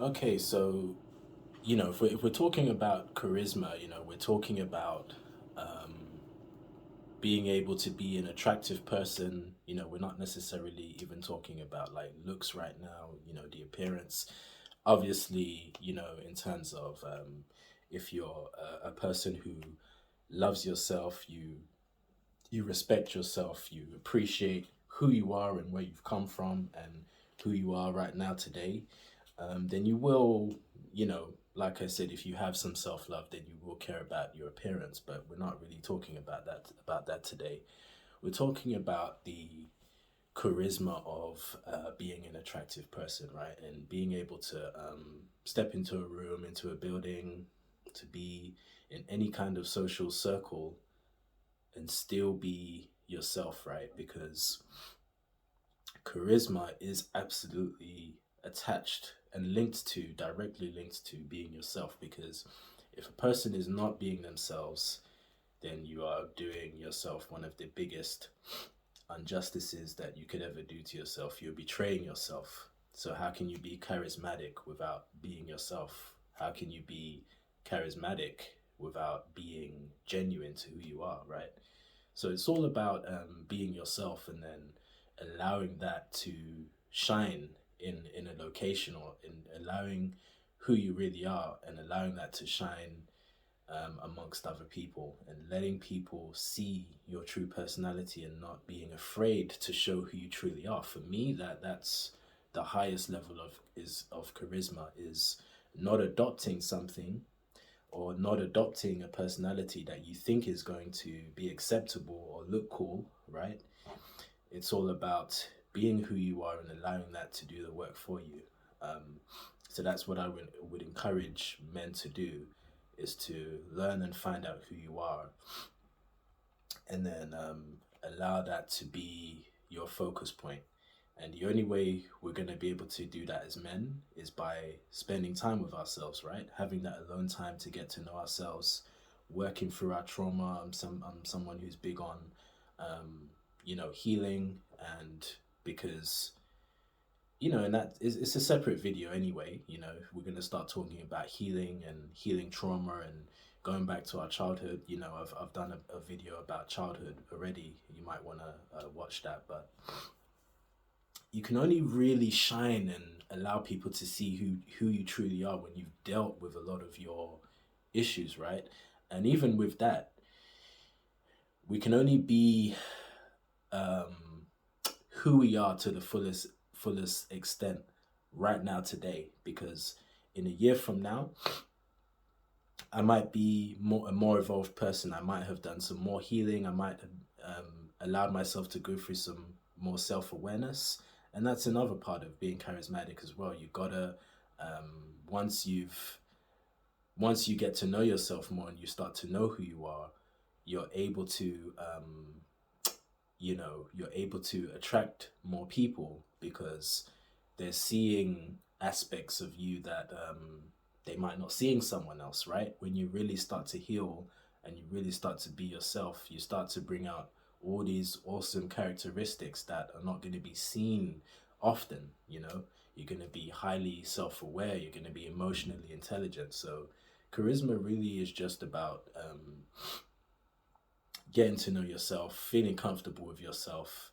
Okay, so if we're talking about charisma, we're talking about um, being able to be an attractive person. We're not necessarily even talking about like looks right now. The appearance. Obviously, in terms of if you're a person who loves yourself, you respect yourself, you appreciate who you are and where you've come from and who you are right now today, then you will, like I said, if you have some self love, then you will care about your appearance. But we're not really talking about that today. We're talking about the charisma of being an attractive person, right? And being able to step into a room, into a building, to be in any kind of social circle and still be yourself, right? Because charisma is absolutely attached and directly linked to being yourself. Because if a person is not being themselves, then you are doing yourself one of the biggest injustices that you could ever do to yourself. You're betraying yourself. So, how can you be charismatic without being yourself? How can you be charismatic without being genuine to who you are, right? So it's all about being yourself and then allowing that to shine in a location, or in allowing who you really are and allowing that to shine amongst other people and letting people see your true personality and not being afraid to show who you truly are. For me, that's the highest level of charisma, is not adopting something or not adopting a personality that you think is going to be acceptable or look cool, right? It's all about being who you are and allowing that to do the work for you. So that's what I would encourage men to do, is to learn and find out who you are, and then allow that to be your focus point. And the only way we're going to be able to do that as men is by spending time with ourselves, right? Having that alone time to get to know ourselves, working through our trauma. I'm someone who's big on, healing, and because and that is, it's a separate video anyway. We're going to start talking about healing and healing trauma and going back to our childhood. I've done a video about childhood already. You might want to watch that. But you can only really shine and allow people to see who you truly are when you've dealt with a lot of your issues, right? And even with that, we can only be um, who we are to the fullest extent right now today, because in a year from now, I might be a more evolved person. I might have done some more healing. I might have allowed myself to go through some more self awareness, and that's another part of being charismatic as well. You gotta once you get to know yourself more and you start to know who you are, you're able to you're able to attract more people, because they're seeing aspects of you that they might not see in someone else, right? When you really start to heal and you really start to be yourself, you start to bring out all these awesome characteristics that are not going to be seen often. You're going to be highly self-aware, you're going to be emotionally intelligent. So charisma really is just about getting to know yourself, feeling comfortable with yourself.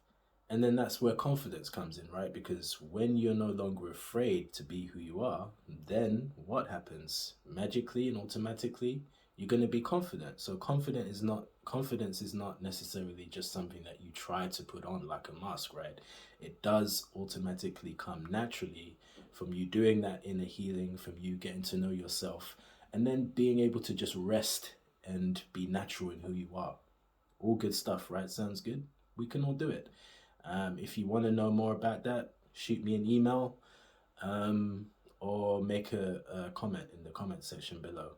And then that's where confidence comes in, right? Because when you're no longer afraid to be who you are, then what happens? Magically and automatically, you're going to be confident. So confidence is not necessarily just something that you try to put on like a mask, right? It does automatically come naturally from you doing that inner healing, from you getting to know yourself, and then being able to just rest and be natural in who you are. All good stuff, right? Sounds good. We can all do it. If you want to know more about that, shoot me an email, um, or make a comment in the comment section below.